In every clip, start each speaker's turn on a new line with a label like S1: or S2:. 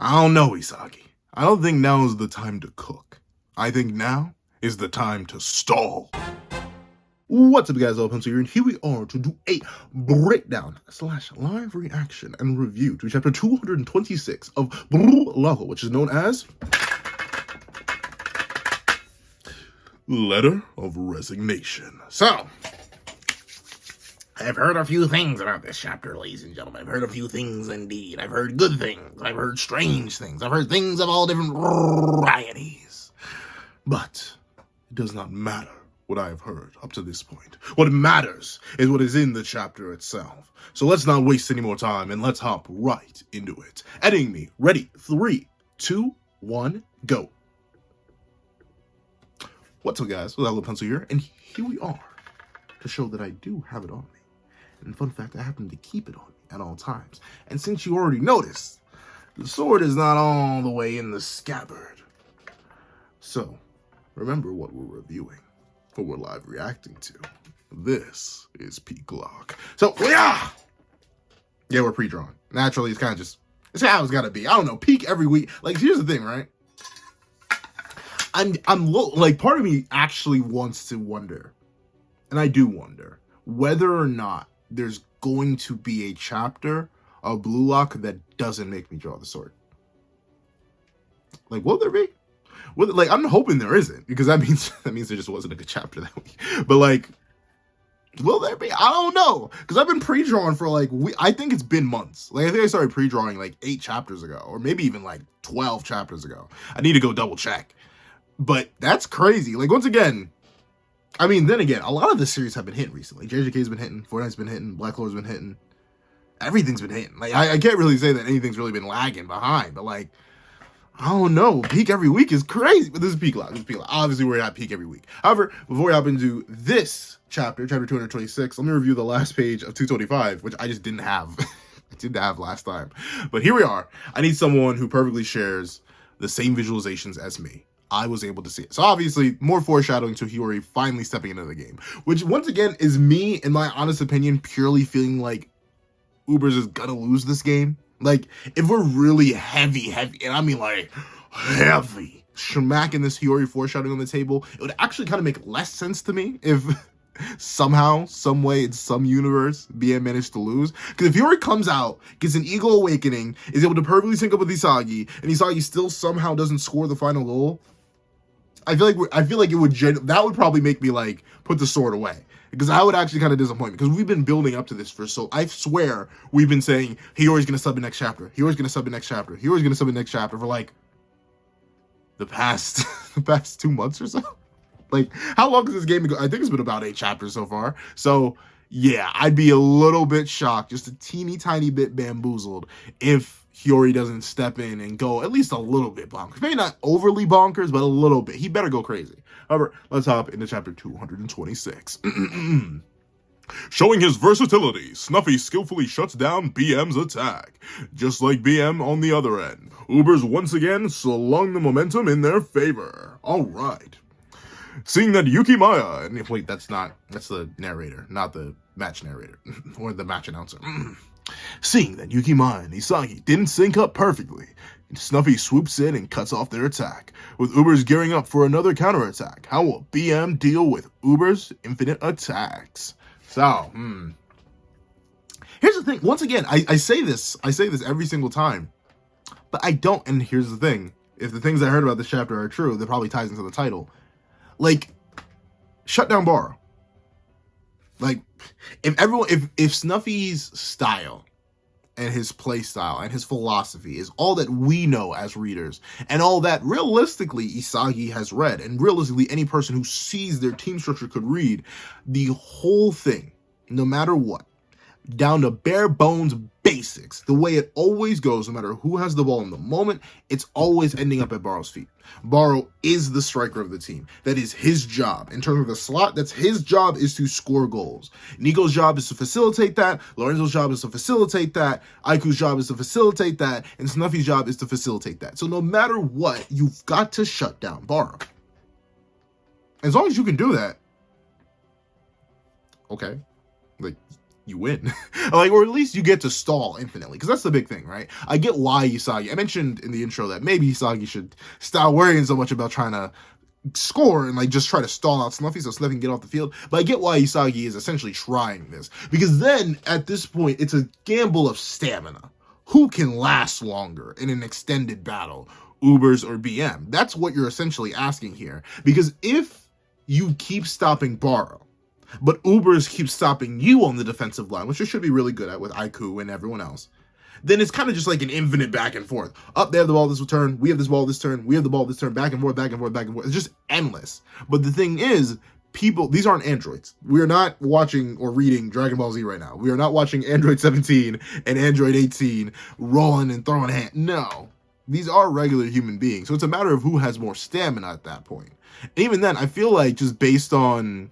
S1: I don't know, Isagi. I don't think now is the time to cook. I think now is the time to stall. What's up, guys? Pencil here, and here we are to do a breakdown / live reaction and review to chapter 226 of Barou, which is known as Letter of Resignation. So, I've heard a few things about this chapter, ladies and gentlemen. I've heard a few things indeed. I've heard good things. I've heard strange things. I've heard things of all different varieties. But it does not matter what I have heard up to this point. What matters is what is in the chapter itself. So let's not waste any more time and let's hop right into it. Editing me. Ready? 3, 2, 1, go. What's up, guys? With Pencil here, and here we are to show that I do have it on me. And fun fact, I happen to keep it on me at all times. And since you already noticed, the sword is not all the way in the scabbard. So, remember what we're reviewing, what we're live reacting to. This is Peak Lock. So, yeah, we're pre-drawn. Naturally, it's kind of just, it's how it's got to be. I don't know, peak every week. Like, here's the thing, right? Like, part of me actually wants to wonder, and I do wonder, whether or not there's going to be a chapter of Blue Lock that doesn't make me draw the sword. Like, will there be? Like, I'm hoping there isn't, because that means there just wasn't a good chapter that week. But, like, will there be? I don't know, because I've been pre-drawing for, like, I think it's been months. Like, I think I started pre-drawing, like, 8 chapters ago, or maybe even, like, 12 chapters ago. I need to go double check. But that's crazy. Like, once again, I mean, then again, a lot of the series have been hitting recently. JJK's been hitting, Fortnite's been hitting, Black Lord's been hitting. Everything's been hitting. Like, I can't really say that anything's really been lagging behind, but, like, I don't know. Peak every week is crazy. But this is Peak Lock. This is Peak Lock. Obviously, we're at peak every week. However, before we hop into this chapter 226, let me review the last page of 225, which I just didn't have. I didn't have last time. But here we are. I need someone who perfectly shares the same visualizations as me. I was able to see it. So obviously, more foreshadowing to Hiori finally stepping into the game, which once again is me, in my honest opinion, purely feeling like Ubers is gonna lose this game. Like, if we're really heavy, and I mean like heavy, smacking this Hiori foreshadowing on the table, it would actually kind of make less sense to me if somehow, some way, in some universe, BM managed to lose. Because if Hiori comes out, gets an Eagle Awakening, is able to perfectly sync up with Isagi, and Isagi still somehow doesn't score the final goal, I feel like it would that would probably make me like put the sword away, because I would actually kind of disappoint me, because we've been building up to this for I swear we've been saying Hiori's gonna sub in next chapter, Hiori's gonna sub in next chapter, Hiori's gonna sub in next chapter for like the past 2 months or so. Like, how long has this game been? I think it's been about 8 chapters so far. So yeah, I'd be a little bit shocked, just a teeny tiny bit bamboozled, if Hiori doesn't step in and go at least a little bit bonkers. Maybe not overly bonkers, but a little bit. He better go crazy. However, let's hop into chapter 226. Showing his versatility, Snuffy skillfully shuts down BM's attack. Just like BM on the other end, Ubers once again slung the momentum in their favor. Alright. Seeing that Yukimaya, and wait, that's the narrator, not the match narrator, or the match announcer. Seeing that Yukimaya and Isagi didn't sync up perfectly, Snuffy swoops in and cuts off their attack, with Ubers gearing up for another counterattack. How will BM deal with Ubers' infinite attacks? So, here's the thing. Once again, I say this every single time, but I don't, and here's the thing. If the things I heard about this chapter are true, that probably ties into the title. Like, shut down Barou. Like, if Snuffy's style and his play style and his philosophy is all that we know as readers, and all that realistically Isagi has read, and realistically any person who sees their team structure could read, the whole thing, no matter what, down to bare bones basics, the way it always goes, no matter who has the ball in the moment, it's always ending up at Barou's feet. Barou is the striker of the team. That is his job. In terms of the slot, that's his job, is to score goals. Nico's job is to facilitate that. Lorenzo's job is to facilitate that. Aiku's job is to facilitate that. And Snuffy's job is to facilitate that. So no matter what, you've got to shut down Barou. As long as you can do that, okay. Like, you win. Like, or at least you get to stall infinitely, because that's the big thing, right? I get why Isagi, I mentioned in the intro that maybe Isagi should stop worrying so much about trying to score and like just try to stall out Snuffy so Snuffy can get off the field. But I get why Isagi is essentially trying this, because then at this point it's a gamble of stamina. Who can last longer in an extended battle, Ubers or BM? That's what you're essentially asking here, because if you keep stopping Barou, but Ubers keep stopping you on the defensive line, which you should be really good at with Aiku and everyone else, then it's kind of just like an infinite back and forth. Up, they have the ball this turn, we have this ball this turn, we have the ball this turn, back and forth, back and forth, back and forth. It's just endless. But the thing is, people, these aren't androids. We are not watching or reading Dragon Ball Z right now. We are not watching Android 17 and Android 18 rolling and throwing hand. No. These are regular human beings. So it's a matter of who has more stamina at that point. And even then, I feel like just based on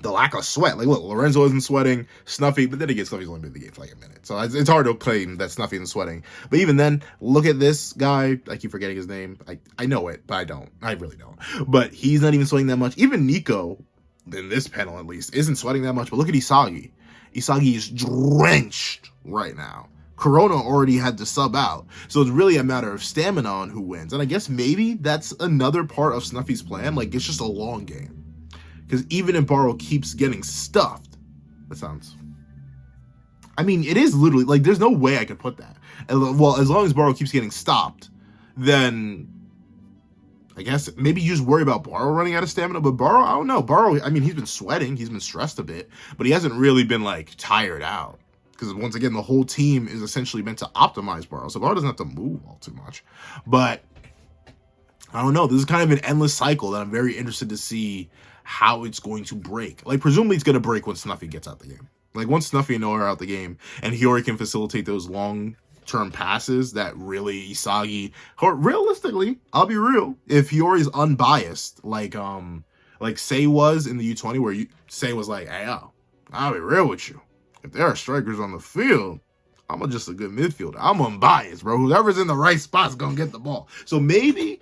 S1: the lack of sweat. Like, look, Lorenzo isn't sweating, Snuffy, but then again, Snuffy's only been in the game for like a minute. So it's hard to claim that Snuffy isn't sweating. But even then, look at this guy. I keep forgetting his name. I know it, but I don't. I really don't. But he's not even sweating that much. Even Nico, in this panel at least, isn't sweating that much. But look at Isagi. Isagi is drenched right now. Corona already had to sub out. So it's really a matter of stamina on who wins. And I guess maybe that's another part of Snuffy's plan. Like, it's just a long game. Because even if Barou keeps getting stuffed, that sounds... I mean, it is literally... Like, there's no way I could put that. Well, as long as Barou keeps getting stopped, then... I guess maybe you just worry about Barou running out of stamina. But Barou, I don't know. Barou, I mean, he's been sweating. He's been stressed a bit. But he hasn't really been, like, tired out. Because, once again, the whole team is essentially meant to optimize Barou. So Barou doesn't have to move all too much. But... I don't know. This is kind of an endless cycle that I'm very interested to see how it's going to break. Like, presumably it's going to break when Snuffy gets out the game. Like, once Snuffy and Noah are out the game, and Hiori can facilitate those long-term passes that really Isagi... Or realistically, I'll be real, if Hiori's unbiased, like Sei was in the U20, where Sei was like, hey, yo, I'll be real with you. If there are strikers on the field, I'm just a good midfielder. I'm unbiased, bro. Whoever's in the right spot's gonna get the ball. So maybe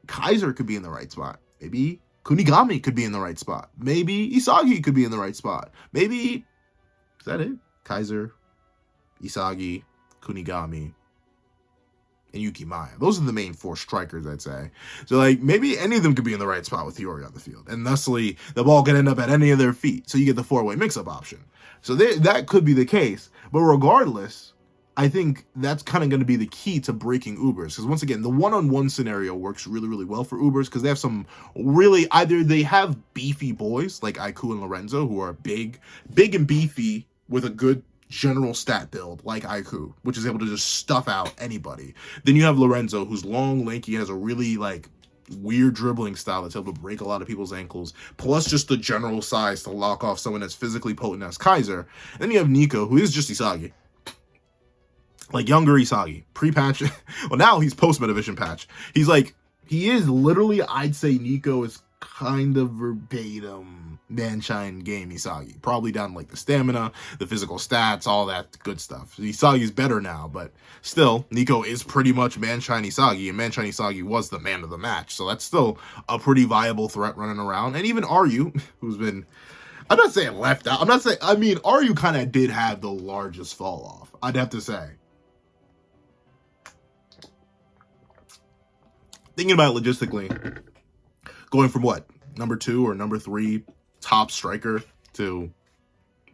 S1: Kaiser could be in the right spot. Maybe Kunigami could be in the right spot. Maybe Isagi could be in the right spot. Maybe, is that it? Kaiser, Isagi, Kunigami, and Yukimaya. Those are the main four strikers, I'd say. So, like, maybe any of them could be in the right spot with Hiori on the field. And thusly, the ball could end up at any of their feet. So you get the four-way mix-up option. So that could be the case. But regardless, I think that's kind of going to be the key to breaking Ubers. Because once again, the one-on-one scenario works really, really well for Ubers because they have some really, either they have beefy boys like Aiku and Lorenzo who are big and beefy with a good general stat build like Aiku, which is able to just stuff out anybody. Then you have Lorenzo, who's long, lanky, has a really like weird dribbling style that's able to break a lot of people's ankles, plus just the general size to lock off someone that's physically potent as Kaiser. And then you have Nico, who is just Isagi. Like younger Isagi, pre-patch. Well, now he's post-Metavision patch. He's like, he is literally, I'd say Nico is kind of verbatim Manshine game Isagi. Probably down to like the stamina, the physical stats, all that good stuff. Isagi's better now, but still, Nico is pretty much Manshine Isagi, and Manshine Isagi was the man of the match. So that's still a pretty viable threat running around. And even Ryu, who's been, I'm not saying left out. I'm not saying, I mean, Ryu kind of did have the largest fall off, I'd have to say. Thinking about it logistically, going from what, number 2 or number 3 top striker to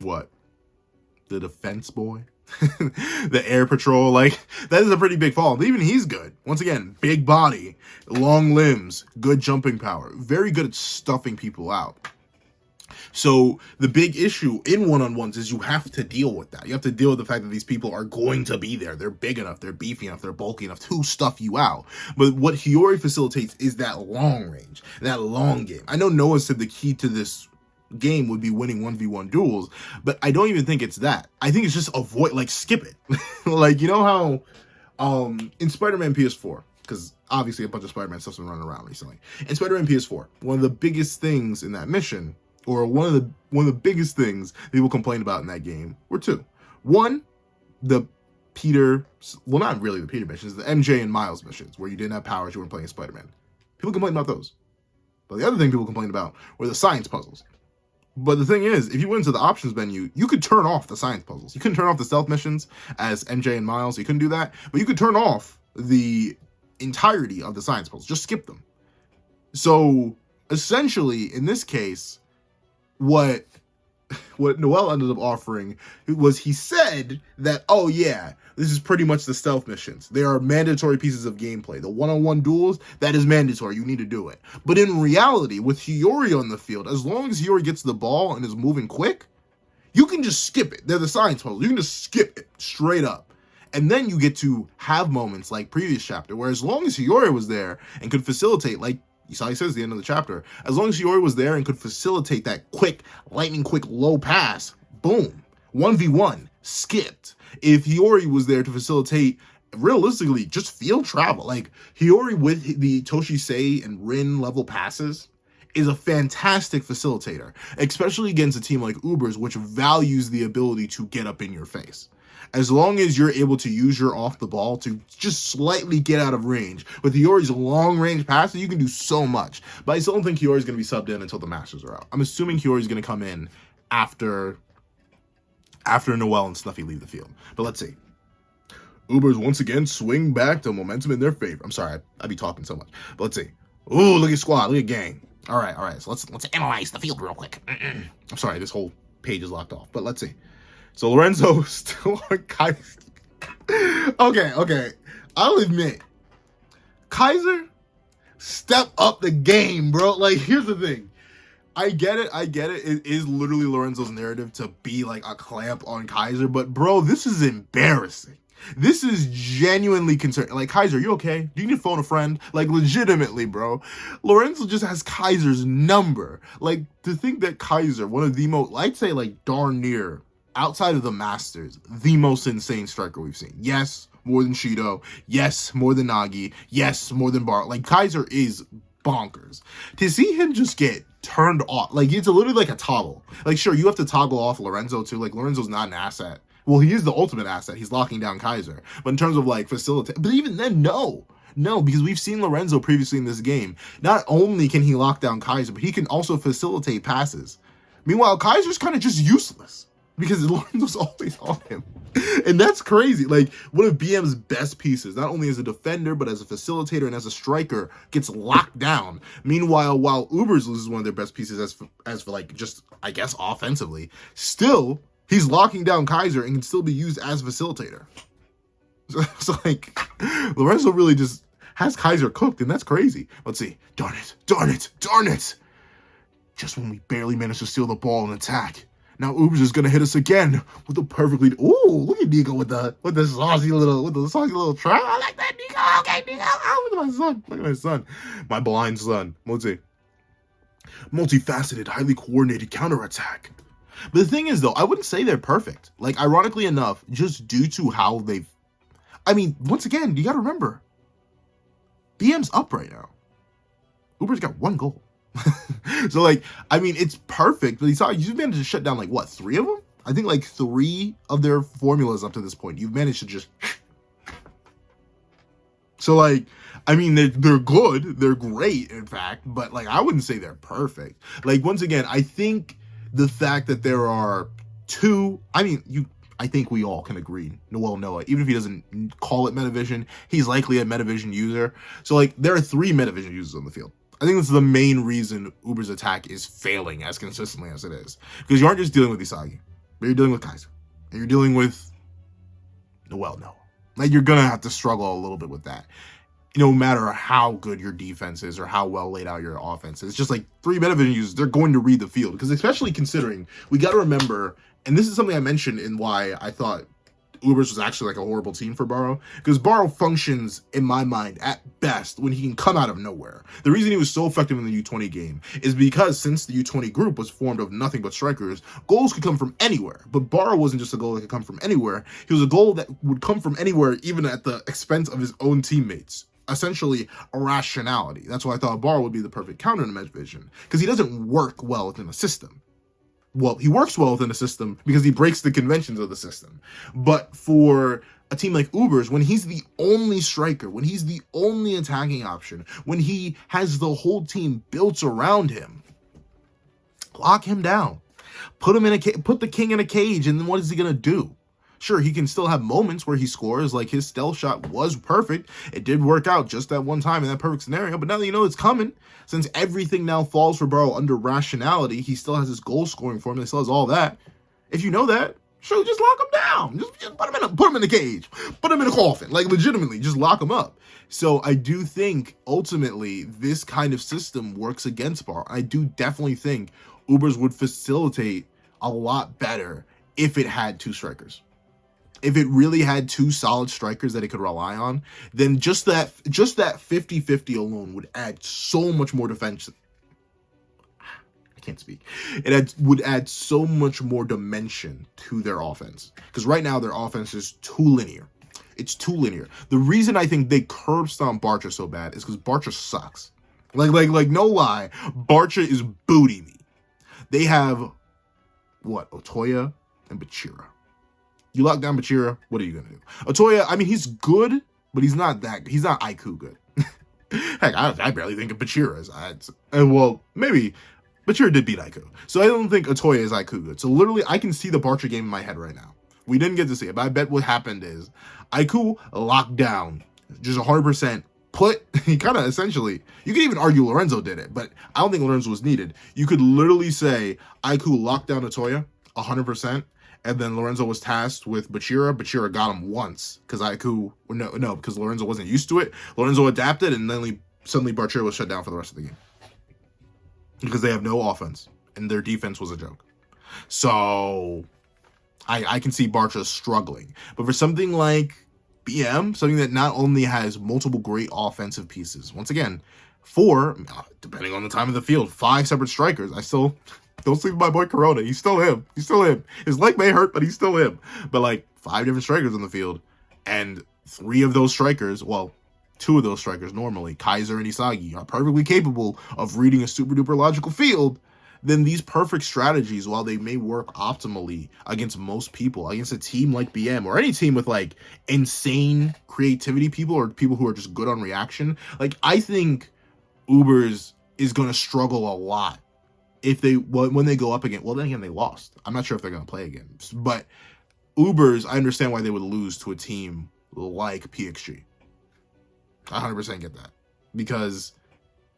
S1: what, the defense boy, the air patrol, like that is a pretty big fall. Even he's good. Once again, big body, long limbs, good jumping power, very good at stuffing people out. So the big issue in one-on-ones is you have to deal with that. You have to deal with the fact that these people are going to be there. They're big enough, they're beefy enough, they're bulky enough to stuff you out. But what Hiori facilitates is that long range, that long game. I know Noah said the key to this game would be winning 1v1 duels, but I don't even think it's that. I think it's just avoid, like, skip it. Like, you know how in Spider-Man PS4, because obviously a bunch of Spider-Man stuff's been running around recently. In Spider-Man PS4, one of the biggest things in that mission, or one of the biggest things people complained about in that game were 2. One, the Peter, well, not really the Peter missions, the MJ and Miles missions, where you didn't have powers, you weren't playing Spider-Man. People complained about those. But the other thing people complained about were the science puzzles. But the thing is, if you went into the options menu, you could turn off the science puzzles. You couldn't turn off the stealth missions as MJ and Miles. You couldn't do that. But you could turn off the entirety of the science puzzles. Just skip them. So essentially, in this case, what Noel ended up offering was, he said that, oh yeah, this is pretty much the stealth missions. They are mandatory pieces of gameplay. The one-on-one duels, that is mandatory. You need to do it. But in reality, with Hiori on the field, as long as Hiori gets the ball and is moving quick, you can just skip it. They're the science puzzles. You can just skip it straight up. And then you get to have moments like previous chapter, where as long as Hiori was there and could facilitate, like Isagi says at the end of the chapter, as long as Hiori was there and could facilitate that quick, lightning quick, low pass, boom, 1v1, skipped. If Hiori was there to facilitate, realistically, just field travel, like Hiori with the Toshisei and Rin level passes is a fantastic facilitator, especially against a team like Ubers, which values the ability to get up in your face. As long as you're able to use your off the ball to just slightly get out of range. With Hiori's long range passes, you can do so much. But I still don't think Hiori's going to be subbed in until the Masters are out. I'm assuming Hiori's going to come in after Noel and Snuffy leave the field. But let's see. Ubers once again swing back to momentum in their favor. I'm sorry, I be talking so much. But let's see. Ooh, look at squad, look at gang. All right. So let's analyze the field real quick. I'm sorry, this whole page is locked off. But let's see. So Lorenzo still on Kaiser. Okay. I'll admit, Kaiser, step up the game, bro. Like, here's the thing. I get it. It is literally Lorenzo's narrative to be like a clamp on Kaiser. But, bro, this is embarrassing. This is genuinely concerning. Like, Kaiser, you okay? Do you need to phone a friend? Like, legitimately, bro. Lorenzo just has Kaiser's number. Like, to think that Kaiser, one of the most, I'd say, like, darn near, outside of the Masters, the most insane striker we've seen. Yes, more than Shido. Yes, more than Nagi. Yes, more than Barou. Like, Kaiser is bonkers. To see him just get turned off, like, it's literally like a toggle. Like, sure, you have to toggle off Lorenzo too. Like, Lorenzo's not an asset. Well, he is the ultimate asset. He's locking down Kaiser. But in terms of, like, facilitate, but even then, no, because we've seen Lorenzo previously in this game. Not only can he lock down Kaiser, but he can also facilitate passes. Meanwhile, Kaiser's kind of just useless, because Lorenzo's always on him. And that's crazy. Like, one of BM's best pieces, not only as a defender, but as a facilitator and as a striker, gets locked down. Meanwhile, while Ubers loses one of their best pieces as for like, just, I guess, offensively, still, he's locking down Kaiser and can still be used as a facilitator. So like, Lorenzo really just has Kaiser cooked, and that's crazy. Let's see. Darn it. Just when we barely managed to steal the ball and attack, now Ubers is gonna hit us again with a perfectly. Ooh, look at Nico with the saucy little try. I like that, Nico. Okay, Nico. Oh, look at my son. My blind son. Let's see. Multifaceted, highly coordinated counterattack. But the thing is, though, I wouldn't say they're perfect. Like, ironically enough, just due to how they've. I mean, once again, you gotta remember, BM's up right now. Uber's got 1 goal. So, like, I mean, it's perfect, but you've managed to shut down, like, what, 3 of them? I think, like, 3 of their formulas up to this point. You've managed to just... So, like, I mean, they're good. They're great, in fact, but, like, I wouldn't say they're perfect. Like, once again, I think the fact that there are 2... I think we all can agree, Noel Noah, even if he doesn't call it Metavision, he's likely a Metavision user. So, like, there are 3 Metavision users on the field. I think that's the main reason Uber's attack is failing as consistently as it is. Because you aren't just dealing with Isagi, but you're dealing with Kaiser. And you're dealing with Noel Noah. Like, you're going to have to struggle a little bit with that. No matter how good your defense is or how well laid out your offense is. It's just like 3 Metavision users, they're going to read the field. Because especially considering, we got to remember, and this is something I mentioned in why I thought Ubers was actually like a horrible team for Barou, because Barou functions, in my mind, at best when he can come out of nowhere. The reason he was so effective in the U20 game is because since the U20 group was formed of nothing but strikers, goals could come from anywhere. But Barou wasn't just a goal that could come from anywhere. He was a goal that would come from anywhere, even at the expense of his own teammates. Essentially, irrationality. That's why I thought Barou would be the perfect counter to Metavision, because he doesn't work well within a system. Well, he works well within a system because he breaks the conventions of the system. But for a team like Ubers, when he's the only striker, when he's the only attacking option, when he has the whole team built around him, lock him down. Put the king in a cage, and then what is he gonna do? Sure, he can still have moments where he scores, like his stealth shot was perfect. It did work out just that one time in that perfect scenario, but now that you know it's coming, since everything now falls for Barou under rationality, he still has his goal scoring formula, he still has all that. If you know that, sure, just lock him down. Just put him in the cage. Put him in a coffin. Like, legitimately, just lock him up. So I do think, ultimately, this kind of system works against Barou. I do definitely think Ubers would facilitate a lot better if it had two strikers. If it really had two solid strikers that it could rely on, then just that 50-50 alone would add so much more defense. I can't speak. Would add so much more dimension to their offense. Because right now their offense is too linear. It's too linear. The reason I think they curb stomp Barca so bad is because Barca sucks. Like no lie, Barca is booty me. They have what? Otoya and Bachira. You lock down Bachira, what are you gonna do? Otoya, I mean, he's good, but he's not Aiku good. Heck, I barely think of Bachira as well, maybe Bachira did beat Aiku. So I don't think Otoya is Aiku good. So literally, I can see the Barca game in my head right now. We didn't get to see it, but I bet what happened is Aiku locked down, just 100%. He kind of essentially, you could even argue Lorenzo did it, but I don't think Lorenzo was needed. You could literally say Aiku locked down Otoya 100%, and then Lorenzo was tasked with Bachira. Bachira got him once because because Lorenzo wasn't used to it. Lorenzo adapted, and then suddenly Bachira was shut down for the rest of the game because they have no offense and their defense was a joke. So I can see Barca struggling, but for something like BM, something that not only has multiple great offensive pieces, once again, 4, depending on the time of the field, 5 separate strikers. I still don't sleep with my boy Corona. He's still him. His leg may hurt, but he's still him. But like 5 different strikers on the field, and 3 of those strikers, well, 2 of those strikers normally, Kaiser and Isagi, are perfectly capable of reading a super duper logical field. Then these perfect strategies, while they may work optimally against most people, against a team like BM or any team with like insane creativity people or people who are just good on reaction, like I think Ubers is going to struggle a lot when they go up again. Well, then again, they lost. I'm not sure if they're going to play again, but Ubers, I understand why they would lose to a team like PXG. I 100% get that, because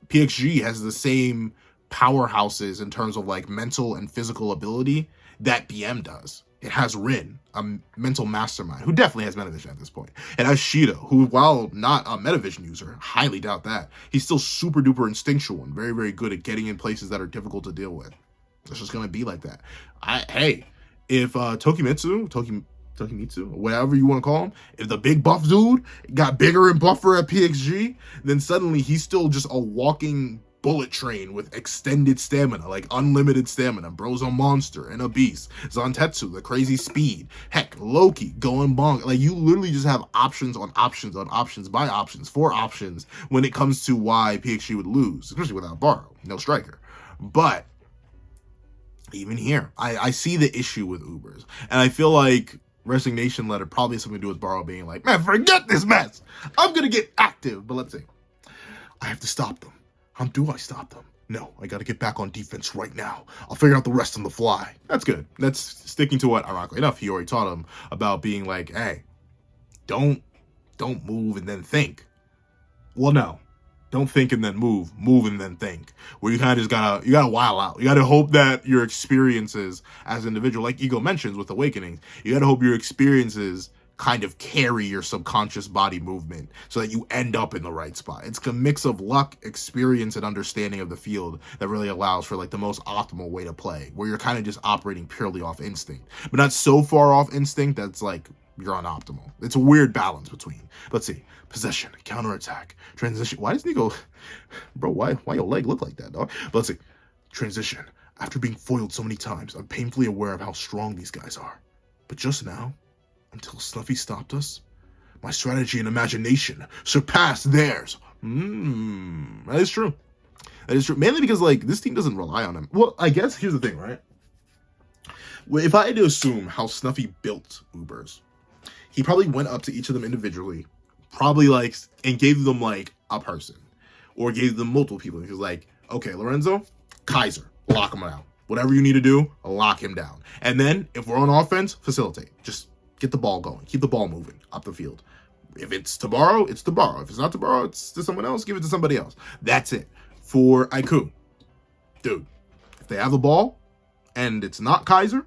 S1: PXG has the same powerhouses in terms of like mental and physical ability that BM does. It has Rin, a mental mastermind, who definitely has Metavision at this point. It has Shida, who, while not a Metavision user, highly doubt that, he's still super duper instinctual and very, very good at getting in places that are difficult to deal with. It's just going to be like that. If Tokimitsu, whatever you want to call him, if the big buff dude got bigger and buffer at PXG, then suddenly he's still just a walking bullet train with extended stamina, like unlimited stamina. Bro's a monster and a beast. Zantetsu, the crazy speed. Heck, Loki going bonk. Like, you literally just have options on options on options by options for options when it comes to why PXG would lose, especially without Barou, no striker. But even here, I see the issue with Ubers, and I feel like Resignation letter probably has something to do with Barou being like, man, forget this mess. I'm gonna get active. But let's see. I have to stop them. How do I stop them? No, I got to get back on defense right now. I'll figure out the rest on the fly. That's good. That's sticking to what, ironically enough, Hiori taught him about being like, hey, don't move and then think. Well, no. Don't think and then move and then think. Where you kind of just you gotta while out. You gotta hope that your experiences as an individual, like Ego mentions with Awakening, you gotta hope your experiences kind of carry your subconscious body movement so that you end up in the right spot. It's a mix of luck, experience, and understanding of the field that really allows for like the most optimal way to play, where you're kind of just operating purely off instinct, but not so far off instinct that's like you're unoptimal. It's a weird balance between. Let's see. Possession, counterattack, transition. Why doesn't he go, bro, why your leg look like that, dog? But let's see. Transition. After being foiled so many times, I'm painfully aware of how strong these guys are. But just now, until Snuffy stopped us, my strategy and imagination surpassed theirs. That is true. That is true. Mainly because, like, this team doesn't rely on him. Well, I guess here's the thing, right? If I had to assume how Snuffy built Ubers, he probably went up to each of them individually, probably, like, and gave them, like, a person. Or gave them multiple people. He was like, okay, Lorenzo, Kaiser, lock him out. Whatever you need to do, lock him down. And then, if we're on offense, facilitate. Just get the ball going. Keep the ball moving up the field. If it's to Barou, it's to Barou. If it's not to Barou, it's to someone else. Give it to somebody else. That's it. For Aiku, dude, if they have the ball and it's not Kaiser,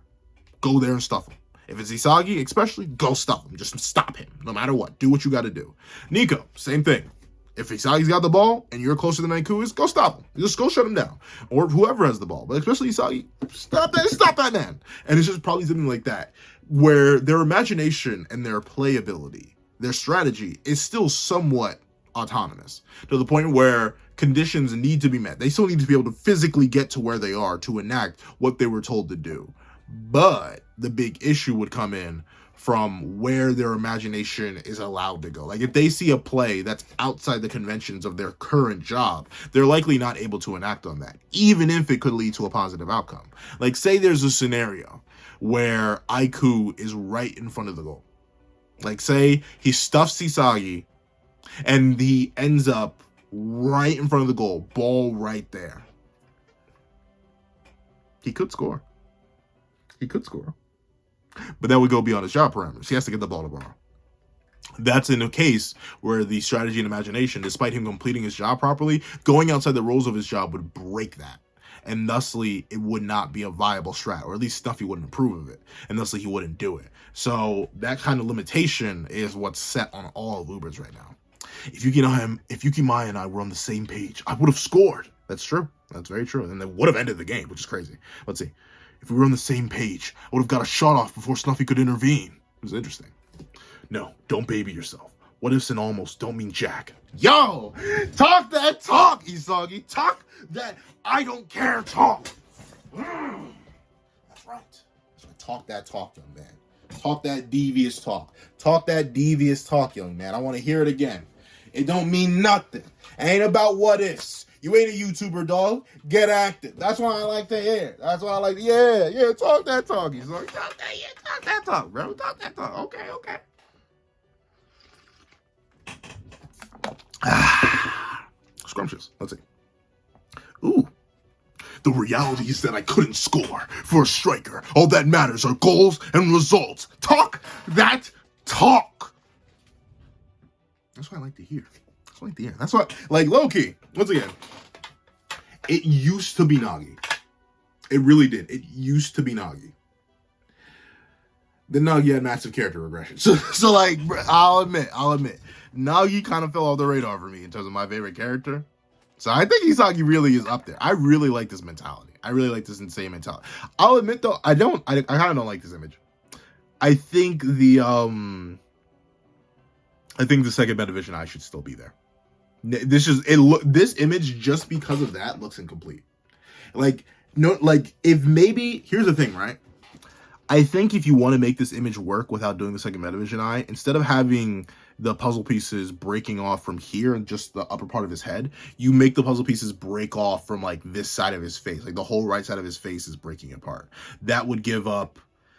S1: go there and stuff him. If it's Isagi, especially, go stuff him. Just stop him, no matter what. Do what you got to do. Nico, same thing. If Isagi's got the ball and you're closer than Aiku is, go stop him. Just go shut him down. Or whoever has the ball. But especially Isagi, stop that man. And it's just probably something like that, where their imagination and their playability, their strategy is still somewhat autonomous, to the point where conditions need to be met. They still need to be able to physically get to where they are to enact what they were told to do. But the big issue would come in from where their imagination is allowed to go. Like, if they see a play that's outside the conventions of their current job, they're likely not able to enact on that, even if it could lead to a positive outcome. Like, say there's a scenario where Aiku is right in front of the goal. Like, say he stuffs Isagi and he ends up right in front of the goal, ball right there. He could score. He could score. But that would go beyond his job parameters. He has to get the ball to Barou. That's in a case where the strategy and imagination, despite him completing his job properly, going outside the roles of his job would break that. And thusly, it would not be a viable strat, or at least Snuffy wouldn't approve of it. And thusly, he wouldn't do it. So that kind of limitation is what's set on all of Ubers right now. If Yukimai and I were on the same page, I would have scored. That's true. That's very true. And they would have ended the game, which is crazy. Let's see. If we were on the same page, I would have got a shot off before Snuffy could intervene. It was interesting. No, don't baby yourself. What ifs and almost don't mean jack. Yo! Talk that talk, Isagi. Talk that I don't care talk. That's right. That's right. Talk that talk, young man. Talk that devious talk. Talk that devious talk, young man. I want to hear it again. It don't mean nothing. It ain't about what ifs. You ain't a YouTuber, dog. Get active. That's why I like to hear. That's why I like to, yeah, talk that talk. He's like, talk that talk, bro. Talk that talk. Okay. Scrumptious. Let's see. Ooh. The reality is that I couldn't score for a striker. All that matters are goals and results. Talk that talk. That's what I like to hear. That's what, like, low-key, once again, it used to be Nagi. It really did. It used to be Nagi. Then Nagi had massive character regression. So like, I'll admit, Nagi kind of fell off the radar for me in terms of my favorite character. So I think Isagi really is up there. I really like this mentality. I really like this insane mentality. I'll admit, though, I kind of don't like this image. I think the second Bed Division I should still be there. This image, just because of that, looks incomplete. Like, no, like, if maybe, here's the thing, right? I think if you want to make this image work without doing the second Metavision eye, instead of having the puzzle pieces breaking off from here and just the upper part of his head, you make the puzzle pieces break off from, like, this side of his face. Like, the whole right side of his face is breaking apart. That would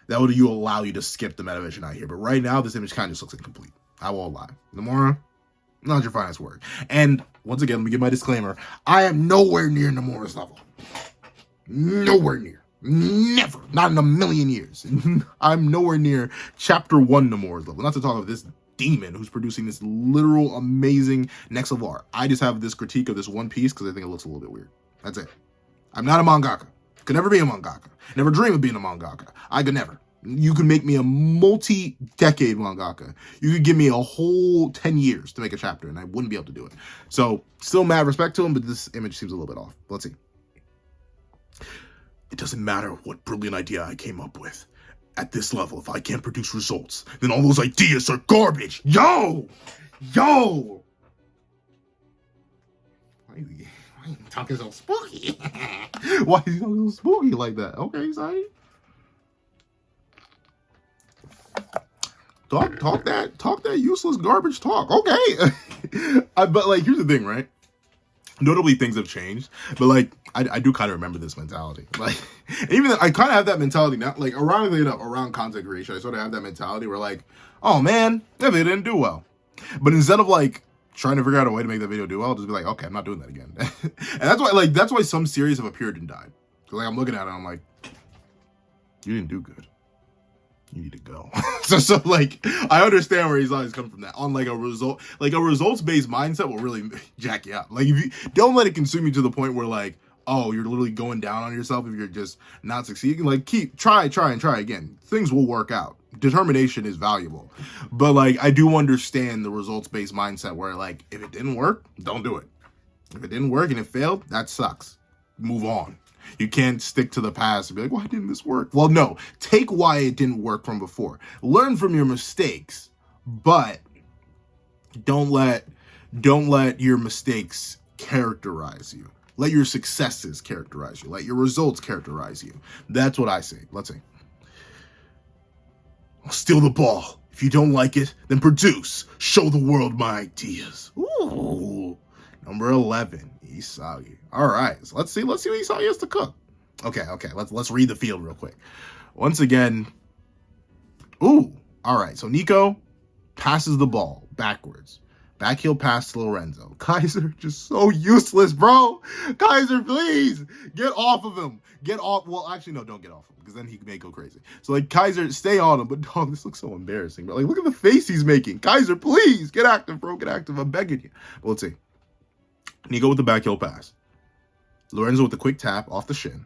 S1: allow you to skip the Metavision eye here. But right now, this image kind of just looks incomplete. I won't lie. Nomura, not your finest work. And once again, let me give my disclaimer. I am nowhere near Nomura's level. Nowhere near. Never. Not in a million years. I'm nowhere near Chapter 1 Nomura's level. Not to talk of this demon who's producing this literal amazing next level art. I just have this critique of this one piece because I think it looks a little bit weird. That's it. I'm not a mangaka. Could never be a mangaka. Never dream of being a mangaka. I could never. You could make me a multi-decade mangaka. You could give me a whole 10 years to make a chapter, and I wouldn't be able to do it. So, still mad respect to him, but this image seems a little bit off. Let's see. It doesn't matter what brilliant idea I came up with. At this level, if I can't produce results, then all those ideas are garbage. Yo! Why are you talking so spooky? Why are you talking so spooky like that? Okay, sorry. Talk that useless garbage talk. Okay. But like, here's the thing, right? Notably, things have changed, but like, I do kind of remember this mentality. Like, even I kind of have that mentality now. Like, ironically enough, around content creation, I sort of have that mentality where like, oh man, that video didn't do well. But instead of like trying to figure out a way to make the video do well, I'll just be like, okay, I'm not doing that again. And that's why some series have appeared and died. So like I'm looking at it, I'm like, you didn't do good. You need to go. so like I understand where he's always coming from that. On like a results-based mindset will really jack you up. Like if you don't let it consume you to the point where like, oh, you're literally going down on yourself if you're just not succeeding. Like try again. Things will work out. Determination is valuable. But like I do understand the results-based mindset where like if it didn't work, don't do it. If it didn't work and it failed, that sucks. Move on. You can't stick to the past and be like, why didn't this work? Well, no. Take why it didn't work from before. Learn from your mistakes, but don't let your mistakes characterize you. Let your successes characterize you. Let your results characterize you. That's what I say. Let's see. I'll steal the ball. If you don't like it, then produce. Show the world my ideas. Ooh. Number 11, Isagi. All right, so let's see what Isagi has to cook. Okay, let's read the field real quick. Once again, ooh, all right, so Nico passes the ball backwards. Back heel pass to Lorenzo. Kaiser just so useless, bro. Kaiser, please, get off of him. Get off, well, actually, no, don't get off him, because then he may go crazy. So, like, Kaiser, stay on him, but dog, this looks so embarrassing, bro. Like, look at the face he's making. Kaiser, please, get active, bro, get active. I'm begging you. But let's see. Nico with the back heel pass. Lorenzo with the quick tap off the shin.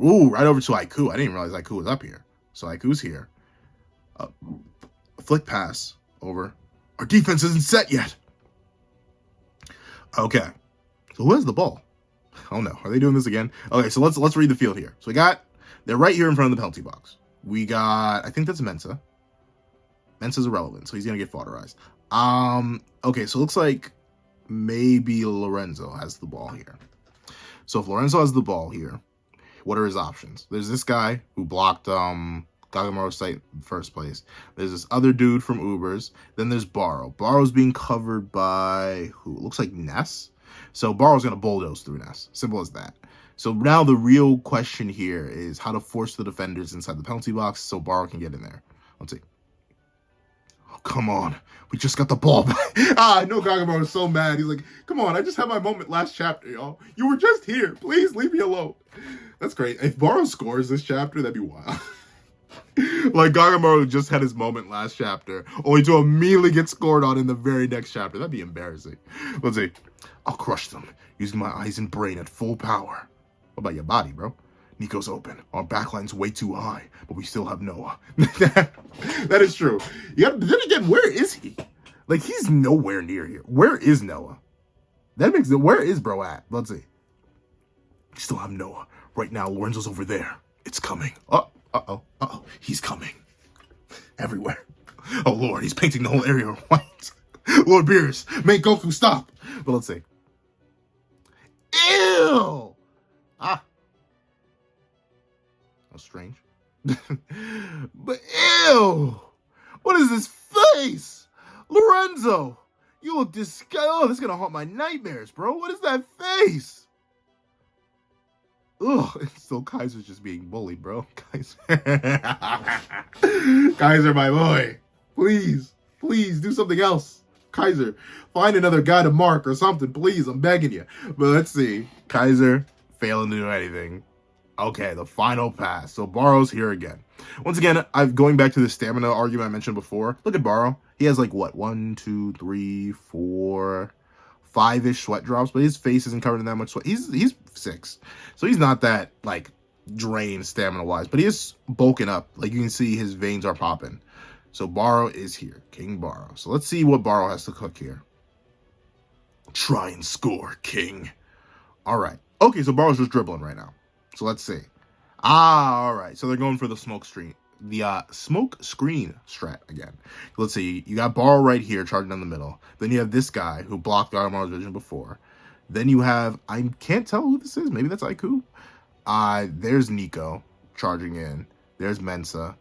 S1: Ooh, right over to Aiku. I didn't even realize Aiku was up here. So Aiku's here. A flick pass over. Our defense isn't set yet. Okay. So who has the ball? Oh no. Are they doing this again? Okay, so let's read the field here. So they're right here in front of the penalty box. We got, I think that's Mensa. Mensa's irrelevant, so he's gonna get fodderized. Okay, so it looks like maybe Lorenzo has the ball here. So if Lorenzo has the ball here, what are his options? There's this guy who blocked GAGAMARU's site in the first place. There's this other dude from Ubers. Then there's Barou. Barou's being covered by who? It looks like Ness. So Barou's going to bulldoze through Ness. Simple as that. So now the real question here is how to force the defenders inside the penalty box so Barou can get in there. Let's see. Oh, come on. We just got the ball. I know GAGAMARU was so mad. He's like, come on, I just had my moment last chapter, y'all. You were just here. Please leave me alone. That's great. If Barou scores this chapter, that'd be wild. Like GAGAMARU just had his moment last chapter, only to immediately get scored on in the very next chapter. That'd be embarrassing. Let's see. I'll crush them using my eyes and brain at full power. What about your body, bro? Nico's open. Our backline's way too high, but we still have Noah. That is true. Then again, where is he? Like, he's nowhere near here. Where is Noah? That makes it. Where is bro at? Let's see. We still have Noah. Right now, Lorenzo's over there. It's coming. Uh-oh. He's coming. Everywhere. Oh, Lord, he's painting the whole area white. Lord Beerus, make Goku stop. But let's see. Ew! Ah. That's strange. But ew! What is this face? Lorenzo! You look disgusting. Oh, this is gonna haunt my nightmares, bro. What is that face? Ugh, so Kaiser's just being bullied, bro. Kaiser. Kaiser, my boy. Please do something else. Kaiser, find another guy to mark or something, please. I'm begging you. But let's see. Kaiser failing to do anything. Okay, the final pass. So Barou's here again. Once again, going back to the stamina argument I mentioned before. Look at Barou. He has like what? 1, 2, 3, 4, 5-ish sweat drops, but his face isn't covered in that much sweat. He's 6. So he's not that like drained stamina wise, but he is bulking up. Like you can see his veins are popping. So Barou is here. King Barou. So let's see what Barou has to cook here. Try and score, King. All right. Okay, so Barou's just dribbling right now. So let's see. All right. So they're going for the smoke screen strat again. Let's see. You got Barou right here charging down the middle. Then you have this guy who blocked GAGAMARU's vision before. Then you have, I can't tell who this is. Maybe that's Aiku. There's Nico charging in. There's Mensa.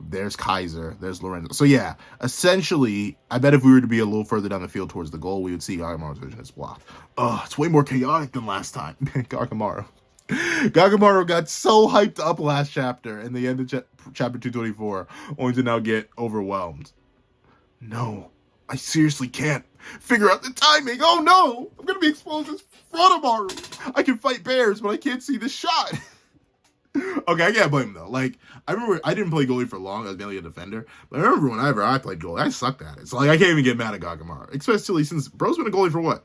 S1: There's Kaiser. There's Lorenzo. So yeah, essentially, I bet if we were to be a little further down the field towards the goal, we would see GAGAMARU's vision is blocked. It's way more chaotic than last time. GAGAMARU. GAGAMARU got so hyped up last chapter in the end of chapter 224, only to now get overwhelmed. No, I seriously can't figure out the timing. Oh no, I'm going to be exposed as front of Barou. I can fight bears, but I can't see the shot. Okay, I can't blame him though. Like, I remember I didn't play goalie for long. I was mainly a defender. But I remember whenever I played goalie, I sucked at it. So like, I can't even get mad at GAGAMARU, especially since bro's been a goalie for what?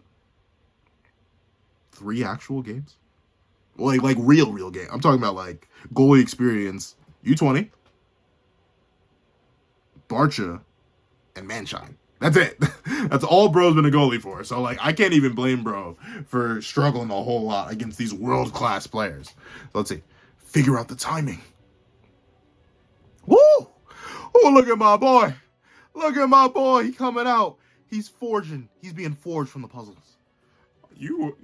S1: 3 actual games? Like real game. I'm talking about like goalie experience. U20, Barcha, and Manshine. That's it. That's all bro's been a goalie for. So like, I can't even blame bro for struggling a whole lot against these world-class players. So let's see. Figure out the timing. Woo! Oh, look at my boy. Look at my boy. He coming out. He's forging. He's being forged from the puzzles. You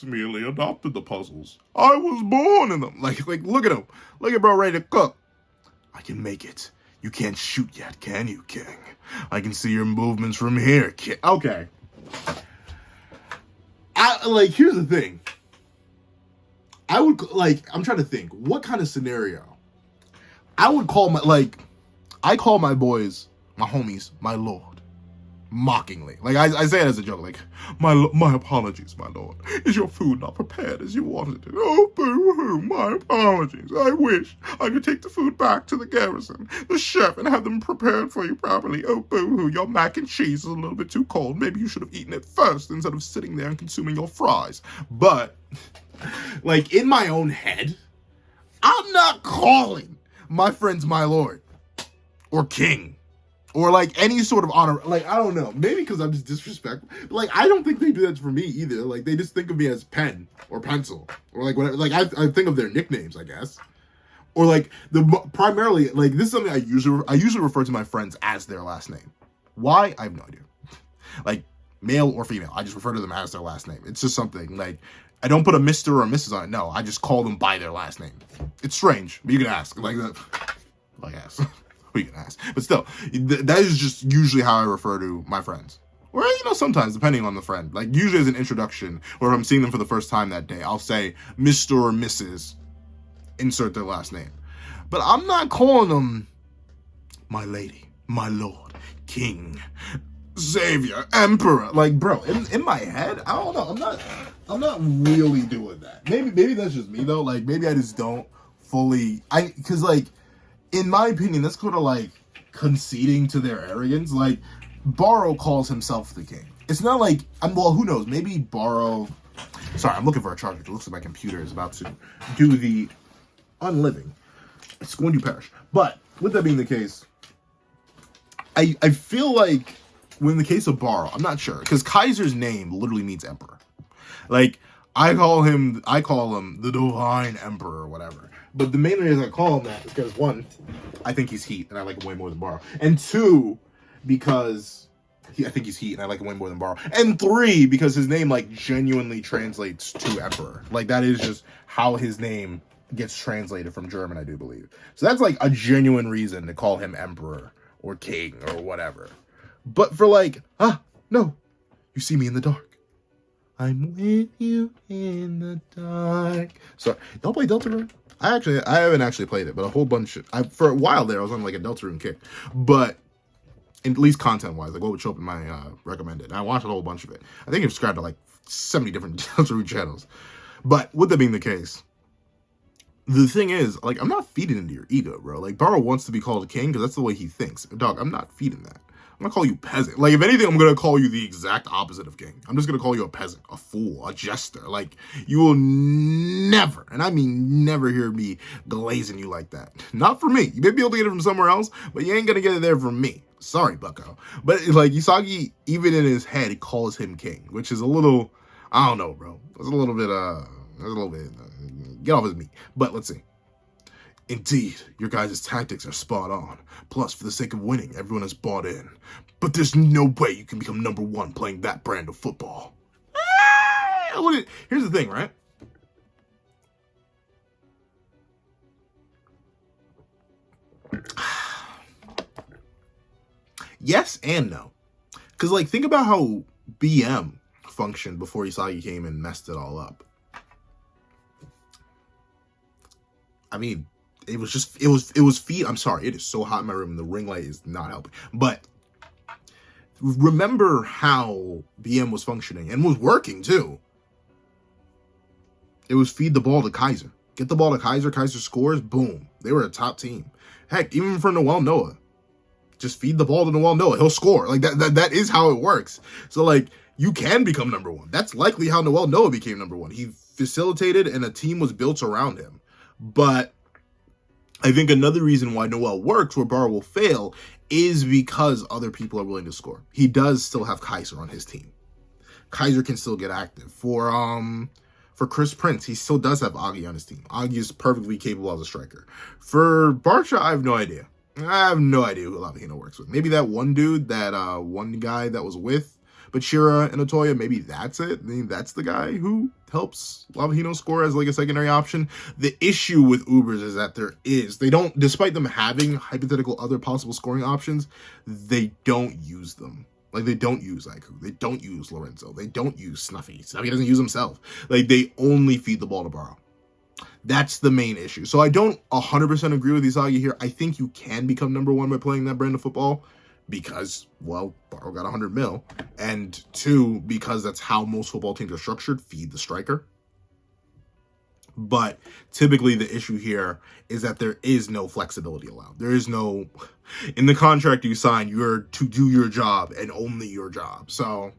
S1: merely adopted the puzzles. I was born in them. Like, look at him. Look at bro ready to cook. I can make it. You can't shoot yet, can you, King? I can see your movements from here, King. Okay. Here's the thing. I would, I'm trying to think. What kind of scenario? I would call I call my boys, my homies, my lord. Mockingly. Like, I say it as a joke. Like, my apologies, my lord. Is your food not prepared as you wanted it? Oh, boo-hoo, my apologies. I wish I could take the food back to the garrison, the chef, and have them prepared for you properly. Oh, boo-hoo, your mac and cheese is a little bit too cold. Maybe you should have eaten it first instead of sitting there and consuming your fries. But, like, in my own head, I'm not calling my friends my lord or king. Or, like, any sort of honor. Like, I don't know. Maybe because I'm just disrespectful. But, like, I don't think they do that for me either. Like, they just think of me as pen or pencil. Or, like, whatever. Like, I think of their nicknames, I guess. Or, like, primarily, like, this is something I usually refer to my friends as their last name. Why? I have no idea. Like, male or female. I just refer to them as their last name. It's just something. Like, I don't put a Mr. or a Mrs. on it. No, I just call them by their last name. It's strange. But you can ask. Like, that. Like, ask. We can ask. But still, that is just usually how I refer to my friends. Or, sometimes, depending on the friend. Like, usually as an introduction, or if I'm seeing them for the first time that day, I'll say Mr. or Mrs. Insert their last name. But I'm not calling them my lady, my lord, king, savior, emperor. Like, bro, in my head, I don't know. I'm not really doing that. Maybe that's just me, though. Like, maybe I just don't fully... Because, like... In my opinion, that's kind of like conceding to their arrogance. Like, Barou calls himself the king. It's not like, well, who knows? Maybe Barou... Sorry, I'm looking for a charger. It looks like my computer is about to do the unliving. It's going to perish. But, with that being the case, I feel like, in the case of Barou, I'm not sure. Because Kaiser's name literally means emperor. Like, I call him the Divine Emperor or whatever. But the main reason I call him that is because, 1, I think he's heat, and I like him way more than Barou. And 2, because I think he's heat, and I like him way more than Barou. And 3, because his name, like, genuinely translates to Emperor. Like, that is just how his name gets translated from German, I do believe. So that's, like, a genuine reason to call him Emperor or King or whatever. But for, like, no, you see me in the dark. I'm with you in the dark. Sorry, y'all play Deltarune? I haven't actually played it, but a whole bunch for a while there, I was on like a Deltarune kick. But at least content-wise, like what would show up in my recommended. And I watched a whole bunch of it. I think I've subscribed to like 70 different Deltarune channels. But with that being the case, the thing is, like, I'm not feeding into your ego, bro. Like, Barou wants to be called a king because that's the way he thinks. Dog, I'm not feeding that. I'm gonna call you peasant. Like, if anything, I'm gonna call you the exact opposite of king. I'm just gonna call you a peasant, a fool, a jester. Like, you will never, and I mean never, hear me glazing you like that. Not for me. You may be able to get it from somewhere else, but you ain't gonna get it there from me. Sorry, bucko. But, like, Isagi, even in his head, he calls him king, which is a little, I don't know, bro. It's a little bit, get off his meat. But let's see. Indeed, your guys' tactics are spot on. Plus, for the sake of winning, everyone has bought in. But there's no way you can become number 1 playing that brand of football. Here's the thing, right? Yes and no. Because, like, think about how BM functioned before Isagi came and messed it all up. I mean... It was feed. I'm sorry, it is so hot in my room and the ring light is not helping. But remember how BM was functioning and was working too. It was feed the ball to Kaiser. Get the ball to Kaiser. Kaiser scores. Boom. They were a top team. Heck, even for Noel Noah, just feed the ball to Noel Noah. He'll score. Like that is how it works. So like you can become number one. That's likely how Noel Noah became number one. He facilitated and a team was built around him. But I think another reason why Noel works where Barou will fail is because other people are willing to score. He does still have Kaiser on his team. Kaiser can still get active. For Chris Prince, he still does have Agi on his team. Agi is perfectly capable as a striker. For Barca, I have no idea. I have no idea who Lavahino works with. Maybe that one dude, that one guy that was with Bachira and Otoya, maybe that's it. Maybe that's the guy who helps Lavahino score as like a secondary option. The issue with Ubers is that they don't, despite them having hypothetical other possible scoring options, they don't use them. Like, they don't use Aiku. They don't use Lorenzo. They don't use Snuffy. Snuffy doesn't use himself. Like, they only feed the ball to Barou. That's the main issue. So I don't 100% agree with Isagi here. I think you can become number one by playing that brand of football because, well, Barou got 100 mil. And two, because that's how most football teams are structured, feed the striker. But typically the issue here is that there is no flexibility allowed. There is no, in the contract you sign, you're to do your job and only your job. So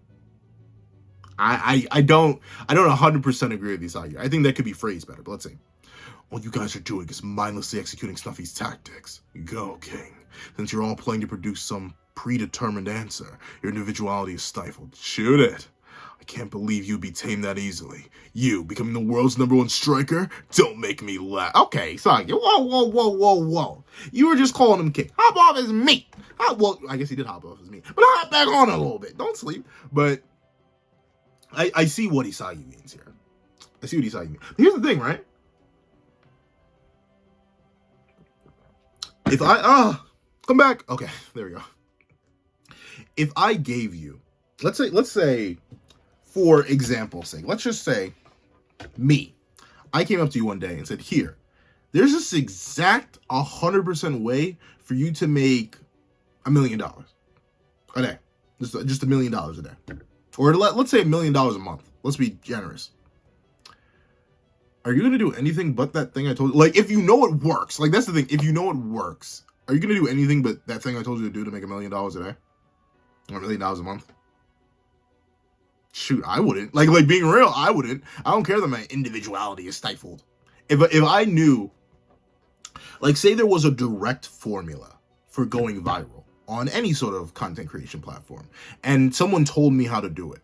S1: I don't 100% agree with Isagi. I think that could be phrased better, but let's see. All you guys are doing is mindlessly executing Snuffy's tactics. Go, King. Since you're all playing to produce some predetermined answer, your individuality is stifled. Shoot it. I can't believe you'd be tamed that easily. You, becoming the world's #1 striker? Don't make me laugh. Okay, Isagi. Whoa. You were just calling him king. Hop off his meat. Well, I guess he did hop off his meat. But hop back on a little bit. Don't sleep. But I see what Isagi means here. I see what Isagi means. But here's the thing, right? If I, come back. Okay, there we go. If I gave you, let's say, for example's sake, let's just say me. I came up to you one day and said, here, there's this exact 100% way for you to make $1 million a day. Just $1 million a day. Or let's say $1 million a month. Let's be generous. Are you going to do anything but that thing I told you? Like, if you know it works. Like, that's the thing. If you know it works, are you going to do anything but that thing I told you to do to make $1 million a day? Or $1 million a month? Shoot, I wouldn't. Like being real, I wouldn't. I don't care that my individuality is stifled. If I knew, like, say there was a direct formula for going viral on any sort of content creation platform, and someone told me how to do it,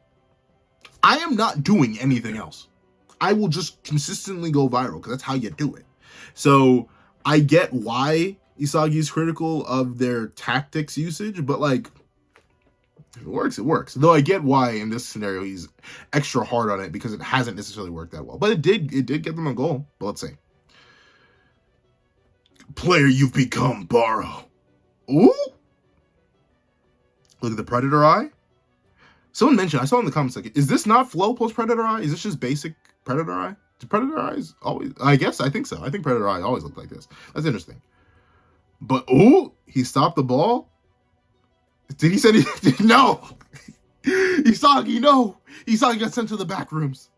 S1: I am not doing anything else. I will just consistently go viral because that's how you do it. So I get why Isagi is critical of their tactics usage, but like, if it works, it works. Though I get why in this scenario he's extra hard on it because it hasn't necessarily worked that well. But it did get them a goal. But let's see. Player you've become, Barou. Ooh! Look at the Predator Eye. Someone mentioned, I saw in the comments, like, is this not Flow plus Predator Eye? Is this just basic Predator Eye? Do Predator Eyes always, I think so. I think Predator Eye always looked like this. That's interesting. But, ooh, he stopped the ball. Did he say no? Isagi, no. Isagi got sent to the back rooms.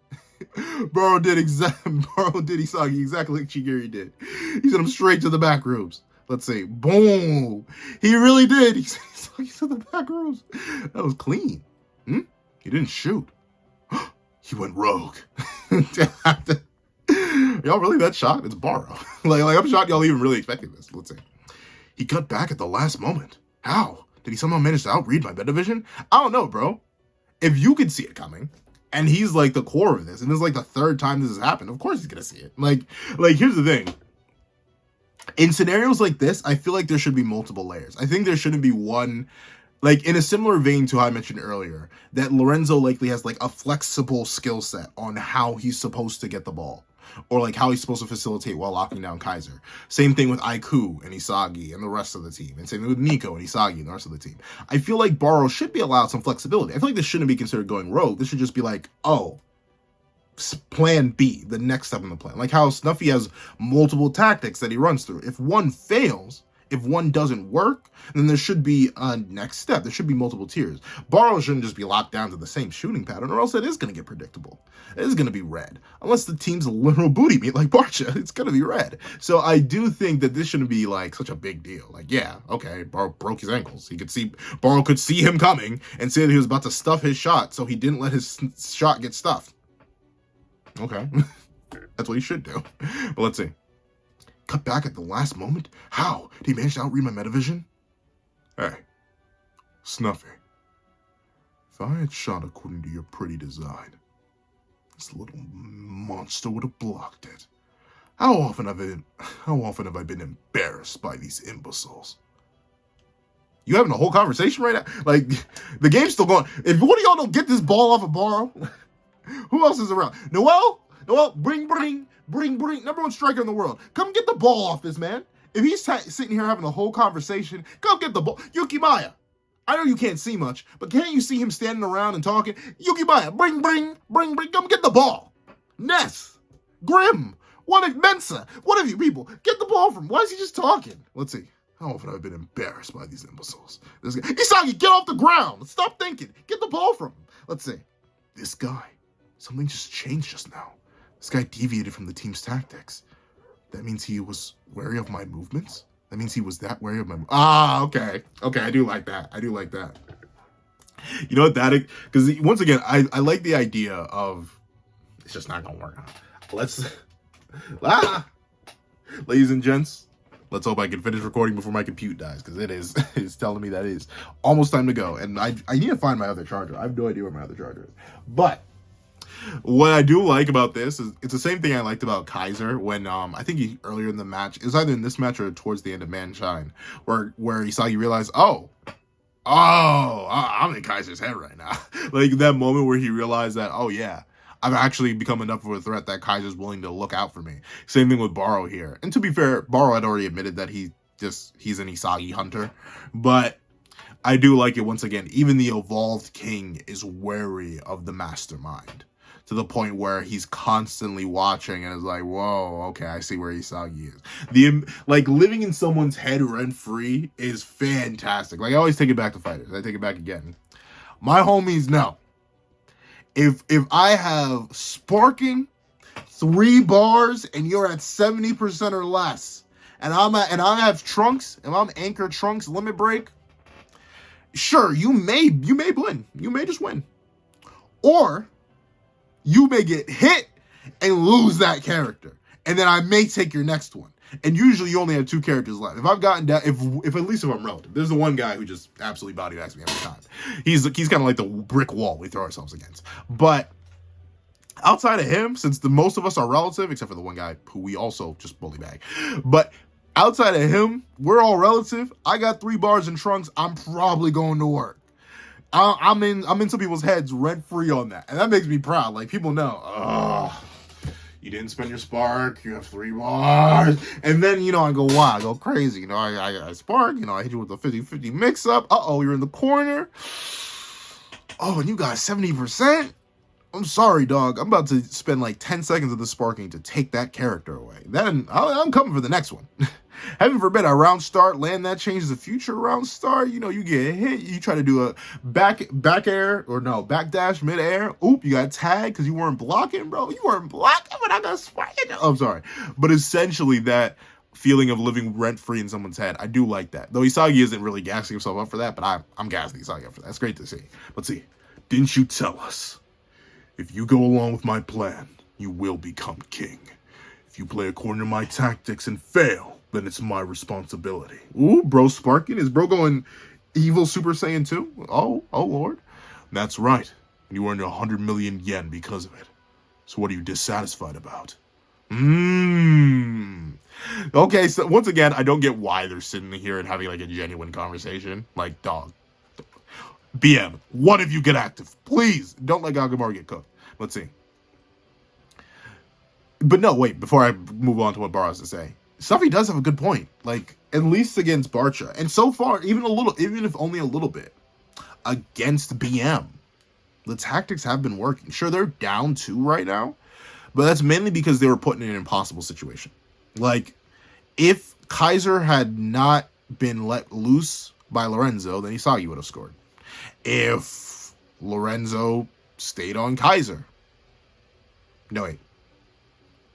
S1: Barou did Isagi exactly like Chigiri did. He sent him straight to the back rooms. Let's see. Boom. He really did. He sent Isagi to the back rooms. That was clean. He didn't shoot. He went rogue. Y'all really that shocked? It's Barou. like I'm shocked y'all even really expecting this. Let's see. He cut back at the last moment. How? Did he somehow manage to outread my beta vision? I don't know, bro. If you could see it coming, and he's like the core of this, and this is like the third time this has happened, of course he's gonna see it. Like here's the thing. In scenarios like this, I feel like there should be multiple layers. I think there shouldn't be one, like in a similar vein to how I mentioned earlier, that Lorenzo likely has like a flexible skill set on how he's supposed to get the ball. Or like how he's supposed to facilitate while locking down Kaiser. Same thing with Aiku and Isagi and the rest of the team. And same thing with Nico and Isagi and the rest of the team. I feel like Barou should be allowed some flexibility. I feel like this shouldn't be considered going rogue. This should just be like, oh, plan B, the next step in the plan. Like how Snuffy has multiple tactics that he runs through. If one fails, if one doesn't work, then there should be a next step. There should be multiple tiers. Barou shouldn't just be locked down to the same shooting pattern, or else it is going to get predictable. It is going to be red. Unless the team's a literal booty meat like Barca, it's going to be red. So I do think that this shouldn't be like such a big deal. Like, yeah, okay, Barou broke his ankles. Barou could see him coming and say that he was about to stuff his shot, so he didn't let his shot get stuffed. Okay, that's what he should do. But let's see. Cut back at the last moment? How? Did he manage to outread my metavision? Hey, Snuffy. If I had shot according to your pretty design, this little monster would have blocked it. How often have I been embarrassed by these imbeciles? You having a whole conversation right now? Like, the game's still going. If one of y'all don't get this ball off of Barou, who else is around? Noel, bring. Number one striker in the world. Come get the ball off this man. If he's sitting here having a whole conversation, come get the ball. Yuki Maya. I know you can't see much, but can't you see him standing around and talking? Yuki Maya, bring. Come get the ball. Ness. Grim. Mensa. One of you people. Get the ball from. Why is he just talking? Let's see. How often have I been embarrassed by these imbeciles? This guy. Isagi, get off the ground. Stop thinking. Get the ball from him. Let's see. This guy. Something just changed just now. This guy deviated from the team's tactics. That means he was wary of my movements? That means he was that wary of my... okay. Okay, I do like that. You know what that... Because, once again, I like the idea of... It's just not going to work out. Let's... Ladies and gents, let's hope I can finish recording before my compute dies, because it's telling me that it is almost time to go. And I need to find my other charger. I have no idea where my other charger is. But... what I do like about this is it's the same thing I liked about Kaiser when I think earlier in the match, it was either in this match or towards the end of Manshine, where Isagi realized, I'm in Kaiser's head right now. Like that moment where he realized that, oh yeah, I've actually become enough of a threat that Kaiser's willing to look out for me. Same thing with Barou here. And to be fair, Barou had already admitted that he's an Isagi hunter, but I do like it once again. Even the evolved king is wary of the mastermind, to the point where he's constantly watching and is like, whoa, okay, I see where Isagi is. Living in someone's head rent-free is fantastic. Like, I always take it back to fighters. I take it back again. My homies know. If I have sparking 3 bars and you're at 70% or less, and I have trunks, and I'm anchor trunks limit break, sure, you may win. You may just win. Or you may get hit and lose that character. And then I may take your next one. And usually you only have 2 characters left. If I've gotten down, if at least if I'm relative, there's the one guy who just absolutely body bags me every time. He's kind of like the brick wall we throw ourselves against. But outside of him, since the most of us are relative, except for the one guy who we also just bully bag. But outside of him, we're all relative. I got 3 bars and trunks. I'm probably going to work. I'm in some people's heads rent free on that, and that makes me proud. Like, people know, you didn't spend your spark, you have 3 bars, and then I go wild, I go crazy. I spark. I hit you with a 50-50 mix up. You're in the corner. And you got 70%. I'm sorry, dog. I'm about to spend like 10 seconds of the sparking to take that character away. Then I'm coming for the next one. Heaven forbid a round start, land that changes the future round start. You get hit. You try to do a back air or no, back dash mid air. Oop, you got tagged because you weren't blocking, bro. You weren't blocking, but I got spiked. I'm sorry. But essentially that feeling of living rent-free in someone's head, I do like that. Though Isagi isn't really gassing himself up for that, but I'm gassing Isagi up for that. That's great to see. Let's see. Didn't you tell us? If you go along with my plan, you will become king. If you play according to my tactics and fail, then it's my responsibility. Ooh, bro sparking? Is bro going evil Super Saiyan 2? Oh Lord. That's right. You earned 100 million yen because of it. So what are you dissatisfied about? Okay, so once again, I don't get why they're sitting here and having like a genuine conversation. Like, dog. BM, one of you get active. Please, don't let GAGAMARU get cooked. Let's see. But no, wait, before I move on to what Barou has to say. Snuffy does have a good point. Like, at least against Barca. And so far, even if only a little bit, against BM, the tactics have been working. Sure, they're down 2 right now, but that's mainly because they were put in an impossible situation. Like, if Kaiser had not been let loose by Lorenzo, then Isagi would have scored. If Lorenzo stayed on Kaiser, no wait,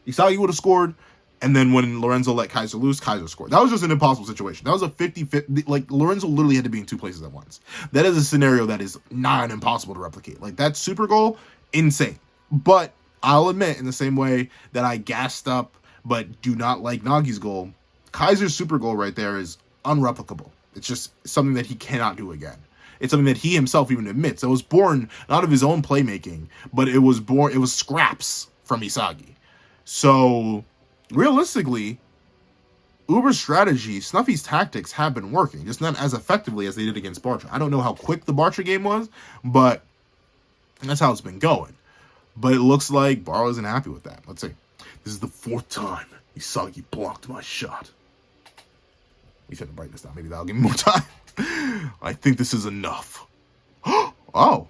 S1: Isagi would have scored, and then when Lorenzo let Kaiser loose, Kaiser scored. That was just an impossible situation. That was a 50-50. Like, Lorenzo literally had to be in two places at once. That is a scenario that is not impossible to replicate. Like, that super goal, insane. But I'll admit, in the same way that I gassed up but do not like Nagi's goal, Kaiser's super goal right there is unreplicable. It's just something that he cannot do again. It's something that he himself even admits. It was born not of his own playmaking, but it was scraps from Isagi. So, realistically, Uber's strategy, Snuffy's tactics have been working, just not as effectively as they did against Bartra. I don't know how quick the Bartra game was, but that's how it's been going. But it looks like Barou isn't happy with that. Let's see. This is the 4th time Isagi blocked my shot. We should have brighten this down. Maybe that'll give me more time. I think this is enough. Oh.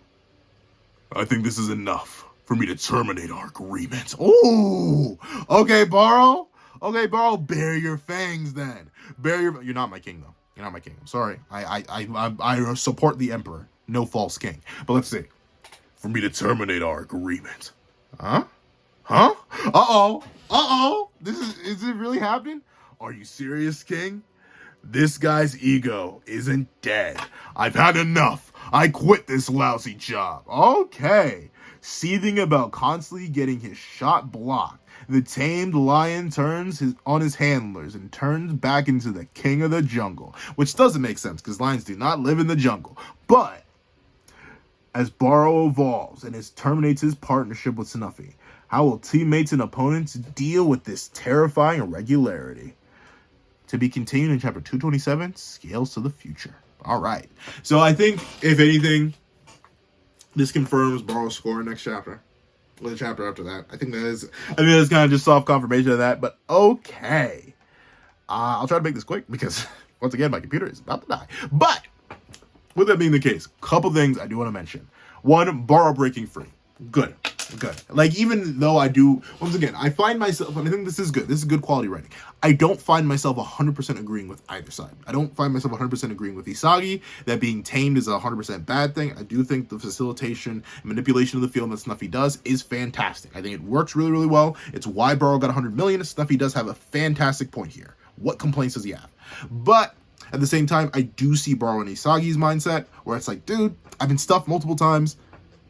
S1: I think this is enough for me to terminate our agreement. Oh. Okay, Barou. Okay, Barou, bare your fangs then. You're not my king, though. You're not my king. I'm sorry. I support the Emperor. No false king. But let's see. For me to terminate our agreement. Huh? Huh? Uh-oh. Uh-oh. Is it really happening? Are you serious, King? This guy's ego isn't dead. I've had enough. I quit this lousy job. Okay. Seething about constantly getting his shot blocked, the tamed lion turns on his handlers and turns back into the king of the jungle, which doesn't make sense because lions do not live in the jungle. But as Barou evolves and terminates his partnership with Snuffy, how will teammates and opponents deal with this terrifying irregularity? To be continued in chapter 227, Scales to the Future. All right. So I think, if anything, this confirms Barou's score next chapter. Well, the chapter after that. I think that's kind of just soft confirmation of that. But okay. I'll try to make this quick because, once again, my computer is about to die. But, with that being the case, a couple things I do want to mention. One, Barou breaking free. Good. Like, even though I do, once again, I find myself, and I think this is good. This is good quality writing. I don't find myself 100% agreeing with either side. I don't find myself 100% agreeing with Isagi, that being tamed is a 100% bad thing. I do think the facilitation and manipulation of the field that Snuffy does is fantastic. I think it works really, really well. It's why Barou got 100 million. Snuffy does have a fantastic point here. What complaints does he have? But at the same time, I do see Barou and Isagi's mindset, where it's like, dude, I've been stuffed multiple times.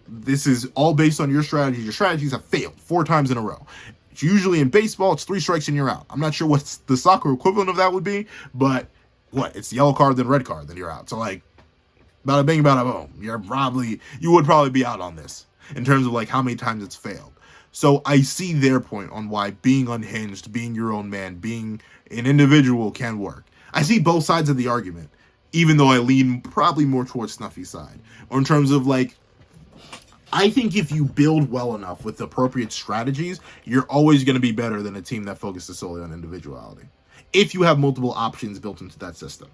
S1: This is all based on your strategy. Your strategies have failed 4 times in a row. It's usually in baseball, it's 3 strikes and you're out. I'm not sure what the soccer equivalent of that would be, but what? It's yellow card, then red card, then you're out. So, like, bada bing, bada boom. You would probably be out on this in terms of, like, how many times it's failed. So I see their point on why being unhinged, being your own man, being an individual can work. I see both sides of the argument, even though I lean probably more towards Snuffy's side. Or in terms of, like, I think if you build well enough with appropriate strategies, you're always going to be better than a team that focuses solely on individuality, if you have multiple options built into that system.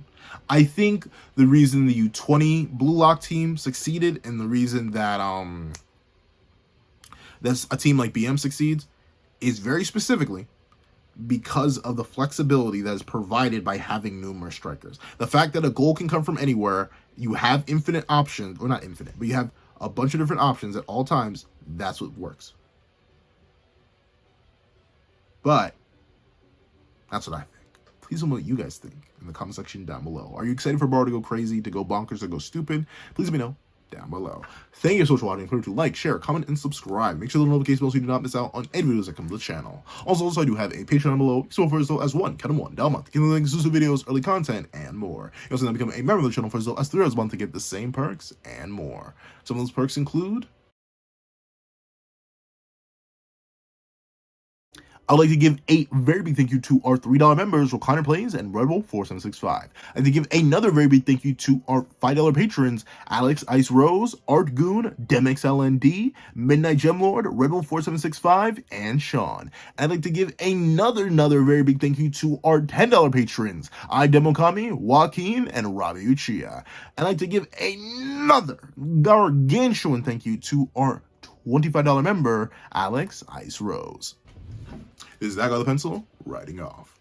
S1: I think the reason the U20 Blue Lock team succeeded, and the reason that that's a team like BM succeeds, is very specifically because of the flexibility that is provided by having numerous strikers. The fact that a goal can come from anywhere, you have infinite options, or not infinite, but you have a bunch of different options at all times. That's what works. But that's what I think. Please let me know what you guys think in the comment section down below. Are you excited for Barou to go crazy, to go bonkers, to go stupid? Please let me know down below. Thank you so much for watching. Remember to like, share, comment, and subscribe. Make sure the notification bell so you do not miss out on any videos that come to the channel. Also, I do have a Patreon down below. So for as low as $1 down a month, getting links, exclusive videos, early content, and more. You also now become a member of the channel for as low as $3 a month to get the same perks and more. Some of those perks include: I'd like to give a very big thank you to our $3 members, Recliner Plays and Red Wolf 4765. I'd like to give another very big thank you to our $5 patrons, Alex Ice Rose, Art Goon, DemXLND, Midnight Gemlord, Red Wolf 4765, and Sean. I'd like to give another very big thank you to our $10 patrons, Demokami, Joaquin, and Robbie Uchiha. I'd like to give another gargantuan thank you to our $25 member, Alex Ice Rose. This is That Guy with a Pencil, writing off.